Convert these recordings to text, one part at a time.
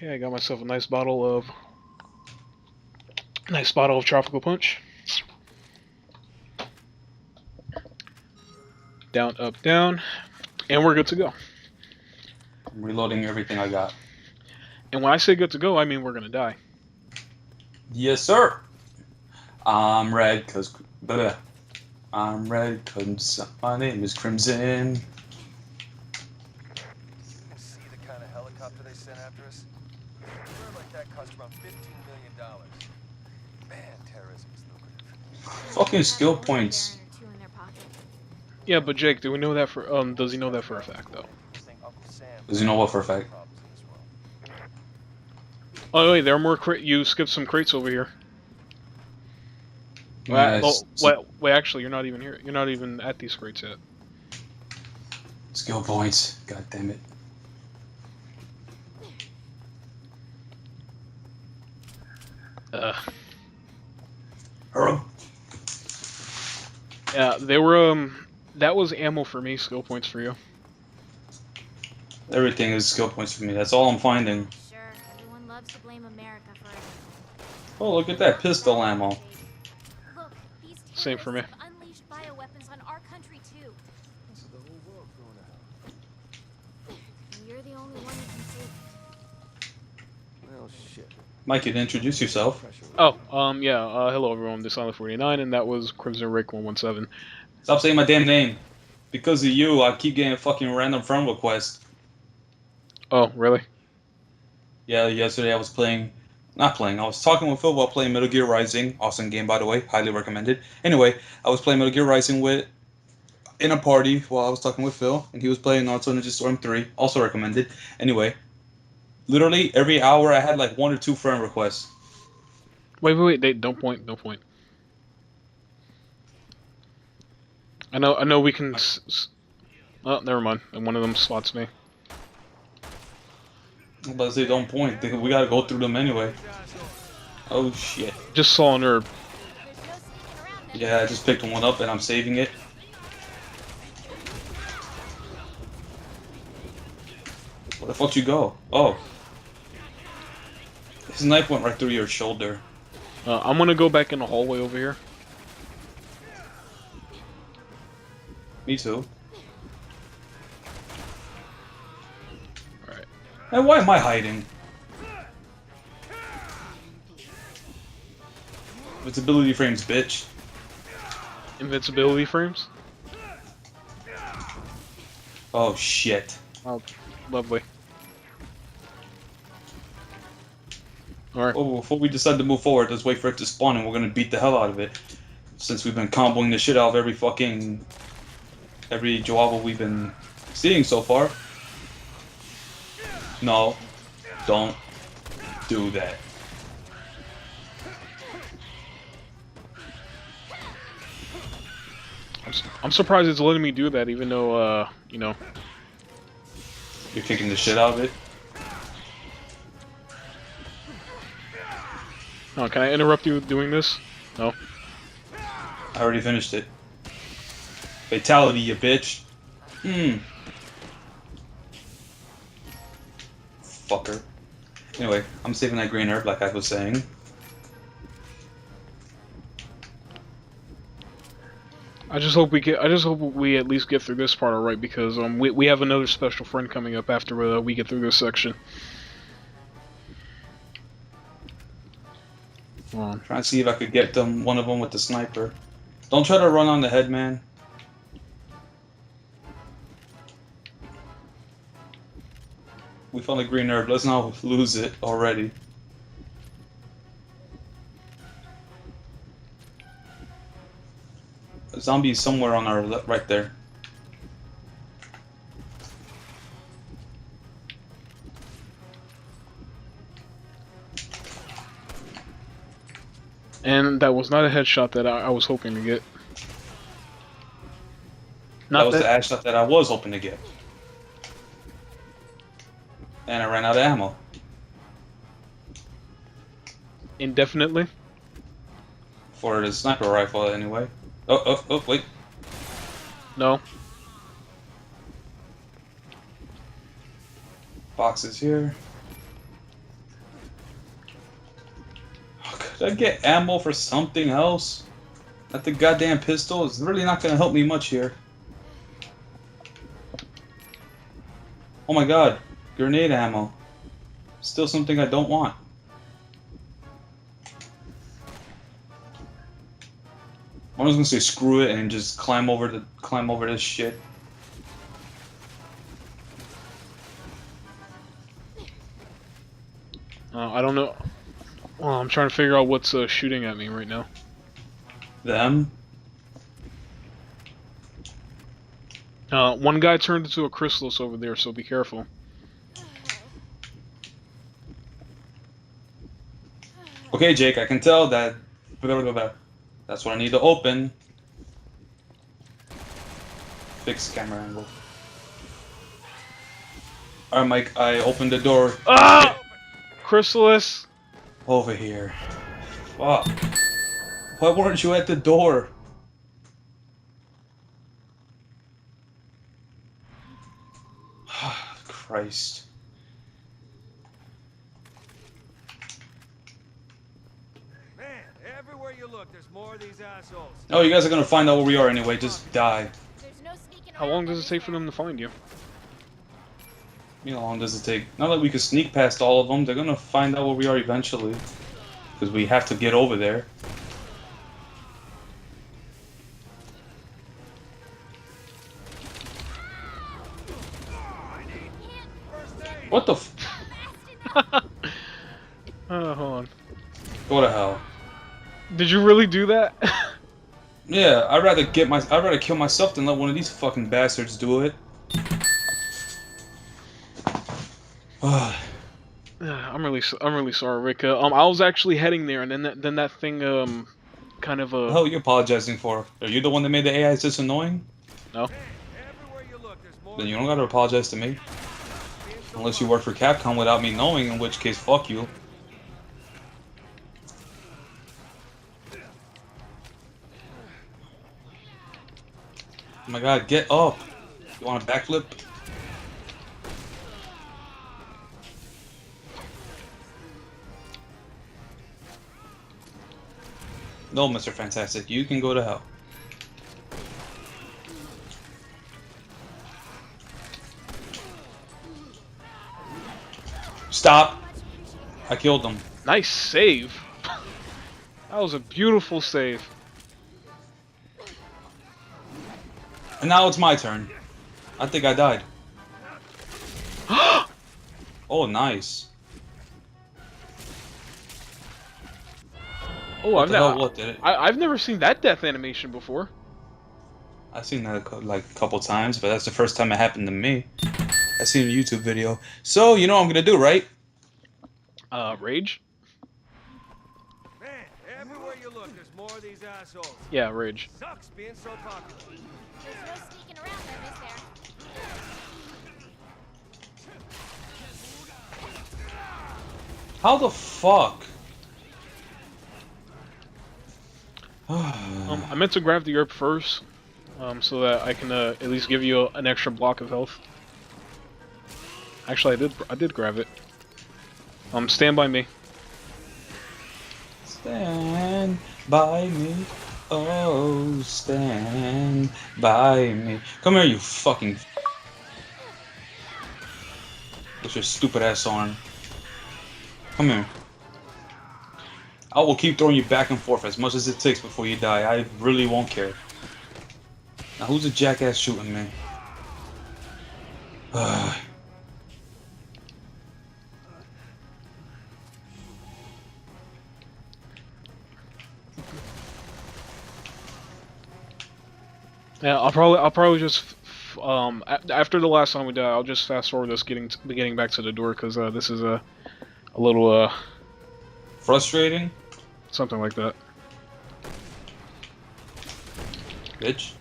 Okay, I got myself a nice bottle of tropical punch. Down, up, down, and we're good to go. I'm reloading everything I got. And when I say good to go, I mean we're gonna die. Yes, sir. I'm red cause I'm red cause my name is Crimson. You can see the kind of helicopter they sent after us. A bird like that cost around $15 million. Man, terrorism is lucrative. Fucking skill points. Yeah, but Jake, do we know that for does he know that for a fact though? Think Uncle Sam Does he know what for a fact? problems in this world. Oh wait, there are more you skipped some crates over here. Yes. Wait, actually, you're not even here. You're not even at these crates yet. Skill points. God damn it. Hurry. Yeah, they were that was ammo for me, skill points for you. Everything is skill points for me. That's all I'm finding. Sure, everyone loves to blame America for everything. Oh, look at that pistol ammo. Look, these Same for me. terrorists have unleashed bioweapons on our country too. So the whole world's going to hell. And you're the only one who can save it. Well, shit. Mike, you'd introduce yourself. Pressure. Yeah, hello everyone, this is Silent 49, and that was Crimson Rick 117. Stop saying my damn name. Because of you, I keep getting fucking random friend requests. Oh, really? Yeah, yesterday I was I was talking with Phil while playing Metal Gear Rising. Awesome game, by the way. Highly recommended. Anyway, I was playing Metal Gear Rising in a party while I was talking with Phil, and he was playing Naruto Ninja Storm 3. Also recommended. Anyway, literally every hour I had like 1 or 2 friend requests. Wait, don't point. I know we can oh, never mind, and one of them spots me. I'm about to say don't point. We gotta go through them anyway. Oh shit. Just saw an herb. There's no sneaking around. Yeah, I just picked one up and I'm saving it. Where the fuck you go? Oh. His knife went right through your shoulder. I'm gonna go back in the hallway over here. Me too. Alright. And why am I hiding? Invincibility frames, bitch. Invincibility frames? Oh shit. Oh, lovely. Alright. Oh, before we decide to move forward, let's wait for it to spawn and we're gonna beat the hell out of it. Since we've been comboing the shit out of every Joava we've been seeing so far. No. Don't do that. I'm surprised it's letting me do that, even though, you know. You're kicking the shit out of it. Oh, can I interrupt you doing this? No. I already finished it. Fatality, you bitch. Fucker. Anyway, I'm saving that green herb like I was saying. I just hope we at least get through this part alright, because we have another special friend coming up after we get through this section. Trying to see if I could get one of them with the sniper. Don't try to run on the head, man. We found a green herb. Let's not lose it already. A zombie is somewhere on our left, right there. And that was not a headshot that I was hoping to get. That was the headshot that I was hoping to get. And I ran out of ammo. Indefinitely? For the sniper rifle, anyway. Oh, wait. No. Boxes here. Should I get ammo for something else? Not the goddamn pistol. It's really not gonna help me much here. Oh my god, grenade ammo. Still something I don't want. I'm just gonna say screw it and just climb over this shit. I don't know. Well, I'm trying to figure out what's shooting at me right now. Them? One guy turned into a chrysalis over there, so be careful. Okay, Jake, I can tell that. That's what I need to open. Fix camera angle. Alright, Mike, I opened the door. Ah! Chrysalis! Over here. Fuck. Why weren't you at the door? Christ. Man, everywhere you look, there's more of these assholes. Oh, you guys are gonna find out where we are anyway. Just die. There's no sneaking How around long does it this take for town. them to find you? You know, how long does it take? Not that we can sneak past all of them. They're gonna find out where we are eventually. Because we have to get over there. What the f- Hold on. Go to hell. Did you really do that? Yeah, I'd rather kill myself than let one of these fucking bastards do it. I'm really sorry, Rick. I was actually heading there, and then that thing kind of What the hell are you apologizing for? Are you the one that made the AI this annoying? no. Everywhere you look, there's more. Then you don't gotta apologize to me. Unless you work for Capcom without me knowing, in which case, fuck you. Oh my god, get up! You want a backflip? No, Mr. Fantastic, you can go to hell. Stop! I killed him. Nice save. That was a beautiful save. And now it's my turn. I think I died. Oh, nice. Oh, I've never seen that death animation before. I've seen that like a couple times, but that's the first time it happened to me. I seen a YouTube video. So, you know what I'm gonna do, right? Rage? Man, everywhere you look, there's more of these assholes. Yeah, rage. Sucks being so popular. There's no sneaking around them, is there? How the fuck? I meant to grab the herb first, so that I can at least give you an extra block of health. Actually, I did grab it. Stand by me. Stand by me. Oh, stand by me. Come here, you fucking. What's your stupid ass on? Come here. I will keep throwing you back and forth as much as it takes before you die. I really won't care. Now, who's a jackass shooting me? Yeah, I'll probably just after the last time we died, I'll just fast forward this getting back to the door because this is a little Frustrating? something like that. Bitch.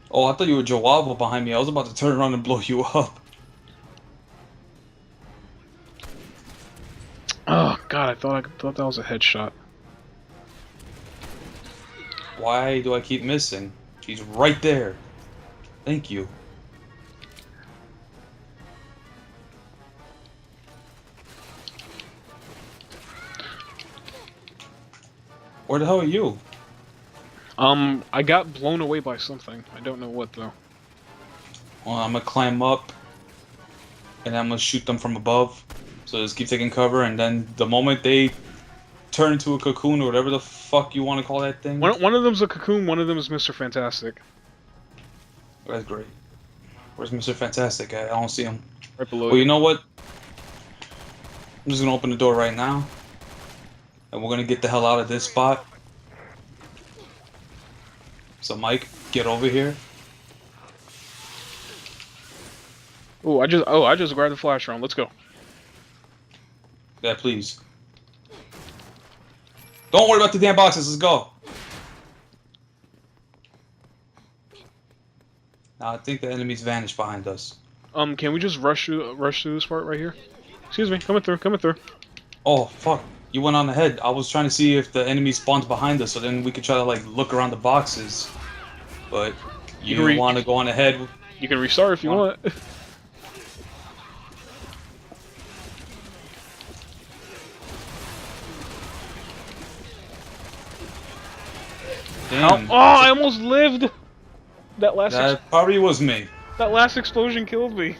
Oh, I thought you were Joavo behind me. I was about to turn around and blow you up. Oh God, I thought that was a headshot. Why do I keep missing? He's right there. Thank you. Where the hell are you? I got blown away by something. I don't know what though. Well, I'm gonna climb up, and I'm gonna shoot them from above. So just keep taking cover, and then the moment they turn into a cocoon or whatever the fuck you want to call that thing. One of them's a cocoon. One of them is Mr. Fantastic. That's great. Where's Mr. Fantastic at? I don't see him. Right below Well, you. you know what? I'm just gonna open the door right now, and we're gonna get the hell out of this spot. So, Mike, get over here. I just grabbed the flash round. Let's go. Yeah, please. Don't worry about the damn boxes. Let's go. Now, I think the enemies vanished behind us. Can we just rush through this part right here? Excuse me, coming through. Oh, fuck. You went on ahead. I was trying to see if the enemy spawns behind us, so then we could try to, like, look around the boxes. But you want to go on ahead. You can restart if you want. Damn. Oh, I almost lived! That probably was me. That last explosion killed me.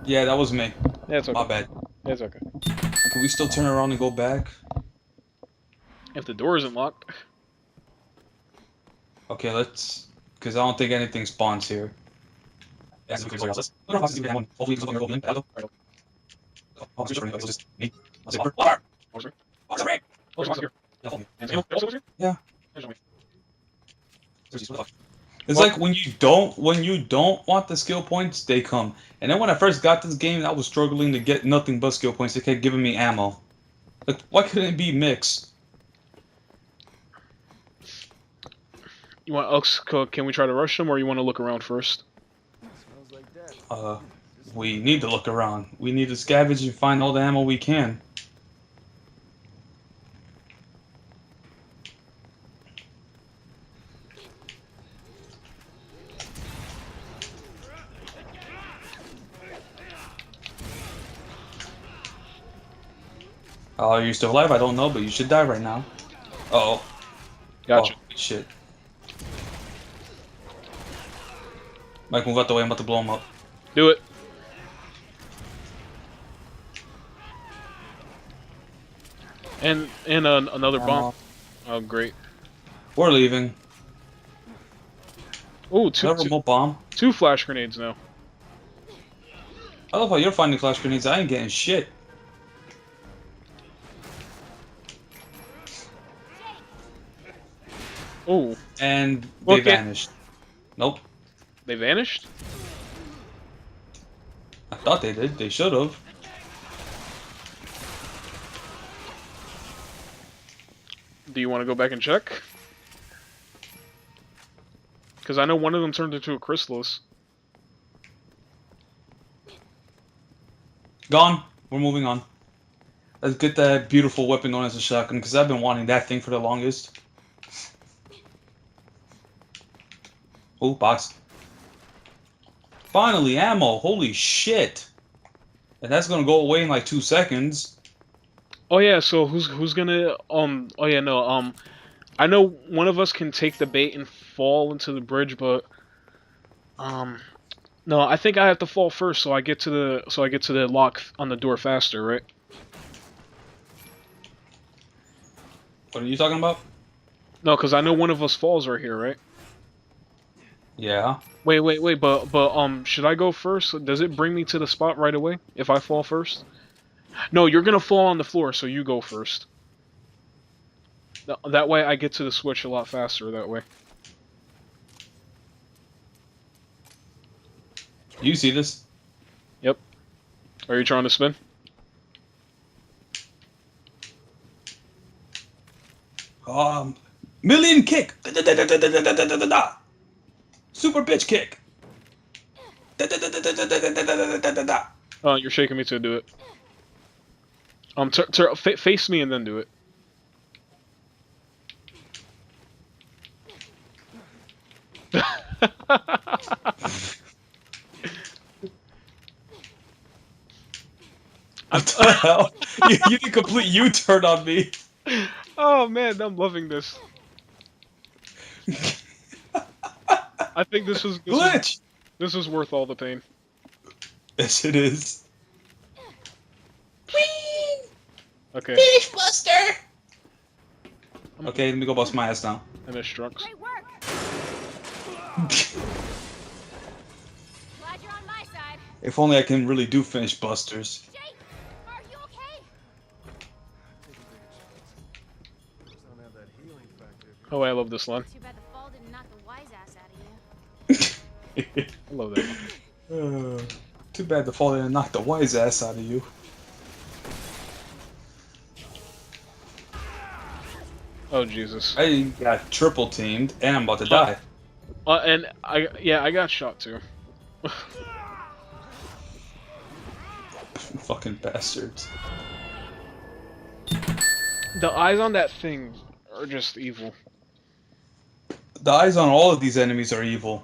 Yeah, that was me. That's okay. My bad. That's okay. Can we still turn around and go back? If the door isn't locked. Okay, let's... Because I don't think anything spawns here. Yeah, so let's look at boxes. Hopefully there's nothing open. Hello? Oh, it's just me. Let's see, water! Water! Yeah. It's like when you don't want the skill points, they come. And then when I first got this game, I was struggling to get nothing but skill points. They kept giving me ammo. Like, why couldn't it be mixed? You want can we try to rush them, or you want to look around first? Smells like death. We need to look around. We need to scavenge and find all the ammo we can. Are you still alive? I don't know, but you should die right now. Uh-oh. Gotcha. Oh, shit. Mike, move out the way. I'm about to blow him up. Do it. And another bomb. Oh, great. We're leaving. Oh, Another remote bomb. 2 flash grenades now. I love how you're finding flash grenades. I ain't getting shit. Oh. And they vanished. Nope. They vanished? I thought they did. They should have. Do you want to go back and check? Because I know one of them turned into a chrysalis. Gone. We're moving on. Let's get that beautiful weapon known as a shotgun, because I've been wanting that thing for the longest. Oh, box. Finally, ammo. Holy shit. And that's gonna go away in like 2 seconds. Oh yeah, so who's gonna oh yeah, no, I know one of us can take the bait and fall into the bridge, but no, I think I have to fall first so I get to the lock on the door faster, right? What are you talking about? No, because I know one of us falls right here, right? Yeah. Wait, but should I go first? Does it bring me to the spot right away if I fall first? No, you're gonna fall on the floor, so you go first. That way I get to the switch a lot faster that way. You see this? Yep. Are you trying to spin? Million kick! Super bitch kick! Oh, you're shaking me to do it. Face me and then do it. What the hell? You did a complete U-turn on me. Oh, Oh man, I'm loving this. I think Glitch! this was worth all the pain. Yes, it is. Okay, Finish Buster! Okay, let me go bust my ass now. and it strucks. Great work. Glad you're on my side. If only I can really do finish Busters. Jake, are you okay? Just don't have that healing factor. Oh, I love this line. Too bad the fall didn't knock the wise ass out of you. I love that one. Too bad the fall didn't knock the wise ass out of you. Oh Jesus. I got triple teamed and I'm about to die. And I got shot too. Fucking bastards. The eyes on that thing are just evil. The eyes on all of these enemies are evil.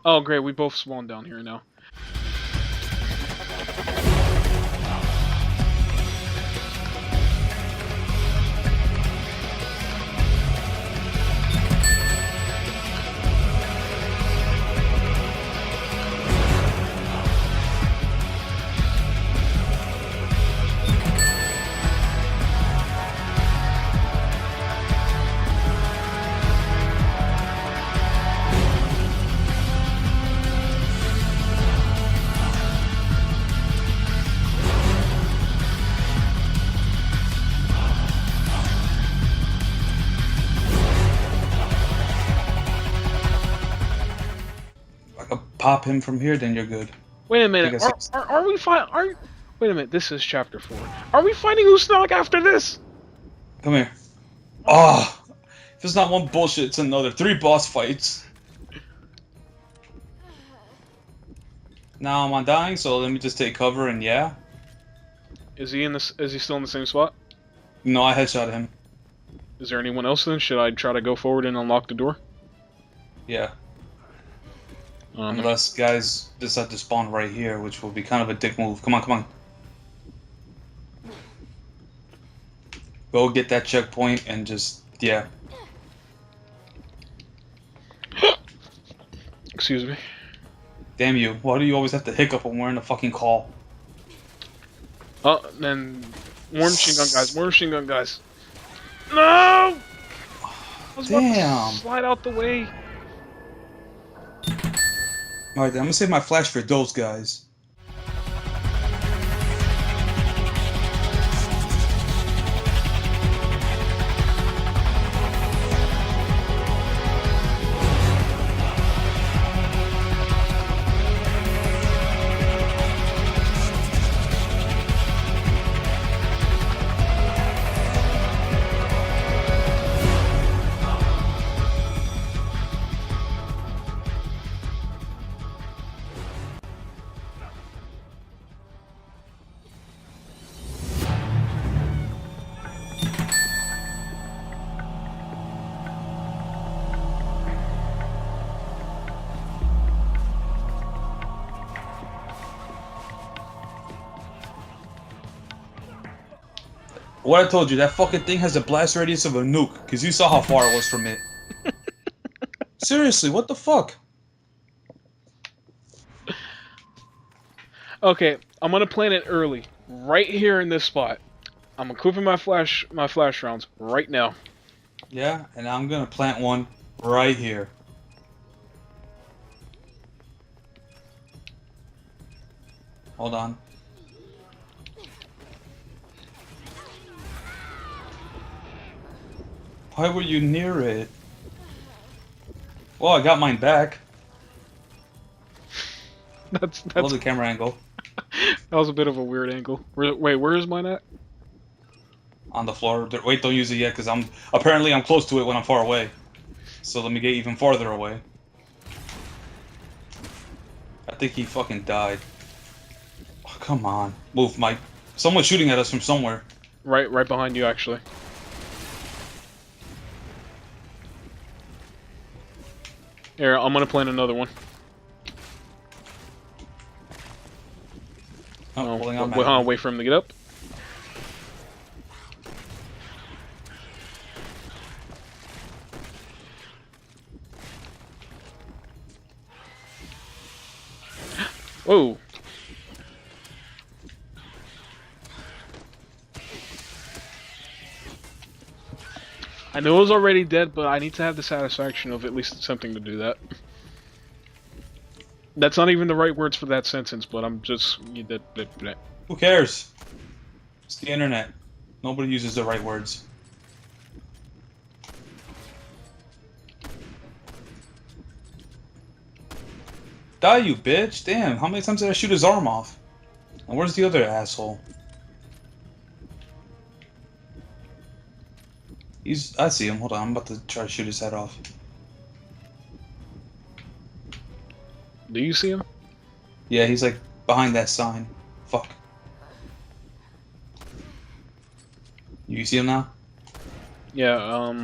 Oh great, we both spawned down here now. Pop him from here, then you're good. Wait a minute. Are we fight? Wait a minute. This is chapter 4. Are we fighting Usnog after this? Come here. Oh, if it's not one bullshit, it's another. 3 boss fights. Now I'm undying, so let me just take cover and yeah. Is he in this? Is he still in the same spot? No, I headshot him. Is there anyone else then? Should I try to go forward and unlock the door? Yeah. Unless guys decide to spawn right here, which will be kind of a dick move. Come on, come on. Go get that checkpoint and just, yeah. Excuse me. Damn you. Why do you always have to hiccup when we're in a fucking call? Oh, then more machine gun guys. More machine gun guys. No! I was about to slide out the way. Alright, then I'm gonna save my flash for those guys. What I told you, that fucking thing has a blast radius of a nuke, because you saw how far it was from it. Seriously, what the fuck? Okay, I'm gonna plan it early. Right here in this spot. I'm equipping my flash rounds right now. Yeah, and I'm gonna plant one right here. Hold on. Why were you near it? Well, I got mine back. That's I love the camera angle. that was a bit of a weird angle. Wait, where is mine at? On the floor. Wait, don't use it yet, because apparently I'm close to it when I'm far away. So let me get even farther away. I think he fucking died. Oh, come on. Move, Mike. Someone's shooting at us from somewhere. Right behind you, actually. Here, I'm gonna plant another one. Oh, pulling on wait for him to get up. Whoa. I know it was already dead, but I need to have the satisfaction of at least attempting to do that. That's not even the right words for that sentence, but I'm just... Who cares? It's the internet. Nobody uses the right words. Die, you bitch! Damn, how many times did I shoot his arm off? And where's the other asshole? I see him. Hold on, I'm about to try to shoot his head off. Do you see him? Yeah, he's like behind that sign. Fuck. You see him now? Yeah,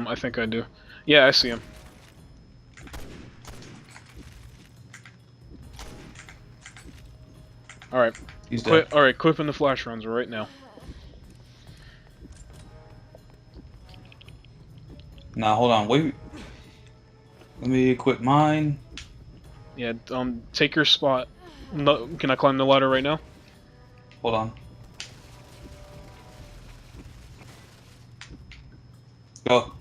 I think I do. Yeah, I see him. Alright. He's dead. Alright, clipping the flash runs right now. Nah, hold on, wait. Let me equip mine. Yeah, take your spot. No, can I climb the ladder right now? Hold on. Go.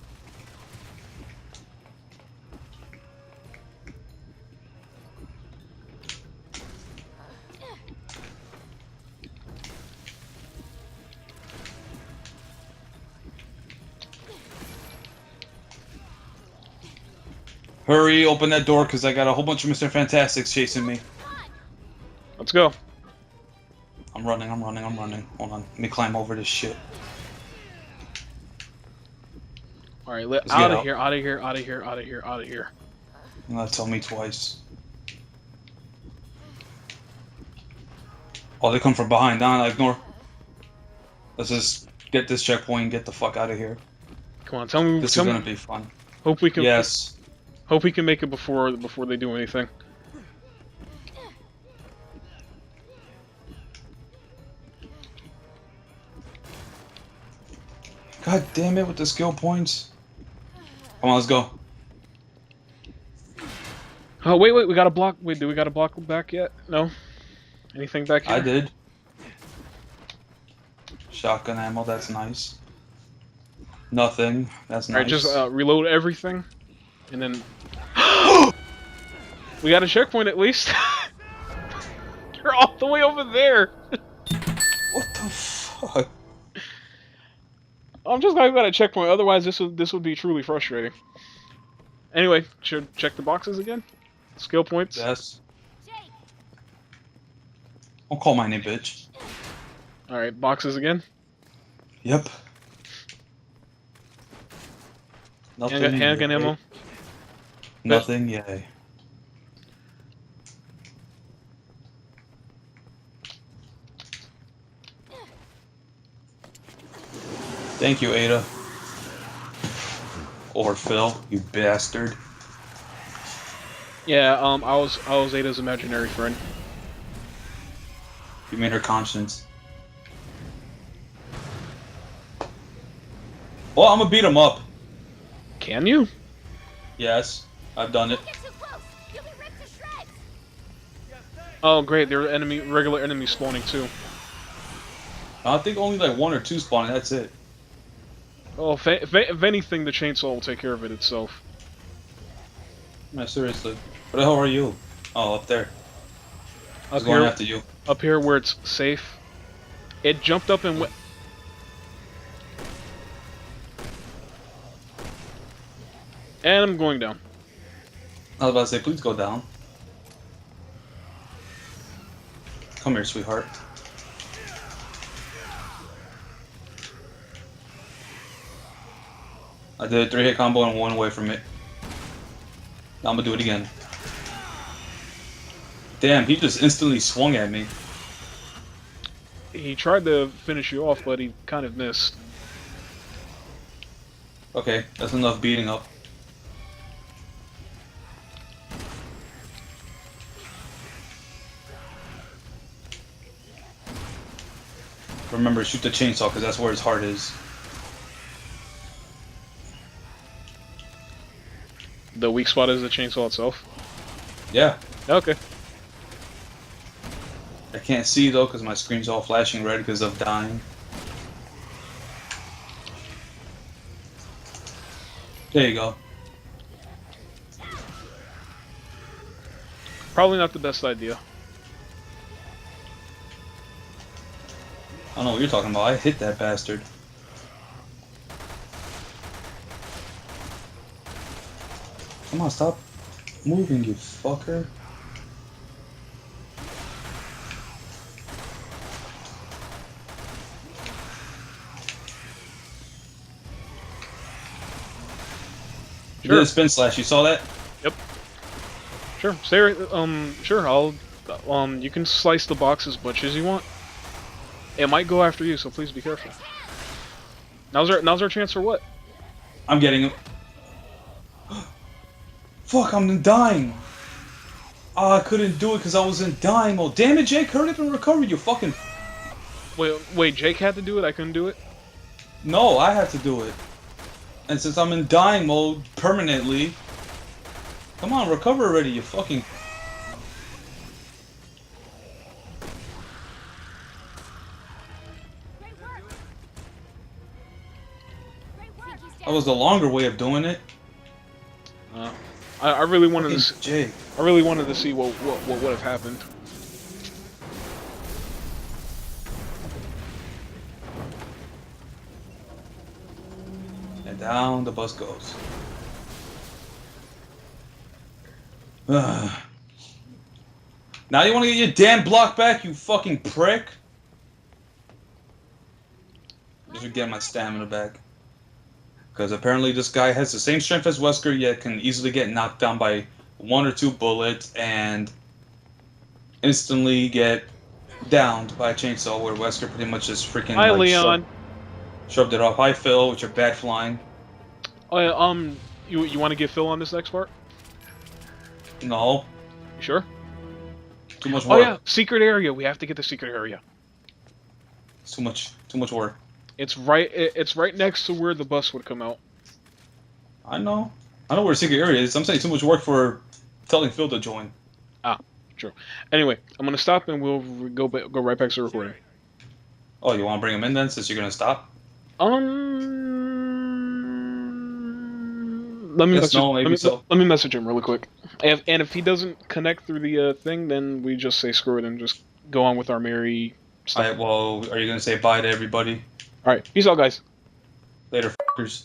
Hurry, open that door, because I got a whole bunch of Mr. Fantastics chasing me. Let's go. I'm running. Hold on. Let me climb over this shit. Alright, Let's out get of here, out of here, out of here, out of here, out of here. That told me twice. Oh, they come from behind. Nah, ignore. Let's just get this checkpoint and get the fuck out of here. Come on, tell me. This is gonna be fun. Hope we can. Yes. Hope we can make it before they do anything. God damn it with the skill points. Come on, let's go. Oh wait, we got a block. Wait, do we got a block back yet? No. Anything back here? I did. Shotgun ammo, that's nice. Nothing, that's nice. Alright, just reload everything, and then... We got a checkpoint at least! You're all the way over there! What the fuck? I'm just glad we got a checkpoint, otherwise this would be truly frustrating. Anyway, should check the boxes again? Skill points? Yes. Don't call my name, bitch. Alright, boxes again? Yep. Nothing. Handgun ammo? Nothing, yay. Thank you, Ada. Or Phil, you bastard. Yeah, I was Ada's imaginary friend. You made her conscience. Well, I'm gonna beat him up. Can you? Yes, I've done it. Oh great, there are regular enemies spawning too. I think only like 1 or 2 spawning, that's it. Oh, if anything, the chainsaw will take care of it itself. No, seriously. Where the hell are you? Oh, up there. I was going after you. Up here where it's safe. It jumped up and went... And I'm going down. I was about to say, please go down. Come here, sweetheart. I did a 3-hit combo and 1 away from it. Now I'm gonna do it again. Damn, he just instantly swung at me. He tried to finish you off, but he kind of missed. Okay, that's enough beating up. Remember, shoot the chainsaw, because that's where his heart is. The weak spot is the chainsaw itself? Yeah. Okay. I can't see though because my screen's all flashing red because of dying. There you go. Probably not the best idea. I don't know what you're talking about. I hit that bastard. Come on, stop moving, you fucker. You did a spin slash, you saw that? Yep. Sure. Stay right. Sure. I'll. You can slice the box as much as you want. It might go after you, so please be careful. Now's our chance for what? I'm getting him. Fuck, I'm dying. Oh, I couldn't do it because I was in dying mode. Damn it, Jake, hurry up and recover, you fucking... Wait, Jake had to do it? I couldn't do it? No, I had to do it. And since I'm in dying mode permanently... Come on, recover already, you fucking... That was the longer way of doing it. I really wanted to. Jake. I really wanted to see what would have happened. And down the bus goes. Now you want to get your damn block back, you fucking prick? Just get my stamina back. Because apparently this guy has the same strength as Wesker, yet can easily get knocked down by 1 or 2 bullets and instantly get downed by a chainsaw, where Wesker pretty much just freaking Hi, Leon. shoved it off. Hi, Phil, with your bad flying. Oh, yeah, you want to get Phil on this next part? No. You sure? Too much Oh work. yeah, secret area. We have to get the secret area. It's too much work. It's right next to where the bus would come out. I know where the secret area is. I'm saying too much work for telling Phil to join. Ah, true. Anyway, I'm gonna stop and we'll go right back to recording. Oh, you want to bring him in then, since you're gonna stop? Let me Yes, message, no, maybe so. let me message him really quick. And if he doesn't connect through the thing, then we just say screw it and just go on with our merry stuff. Alright, well, are you gonna say bye to everybody? All right, peace out, guys. Later, fuckers.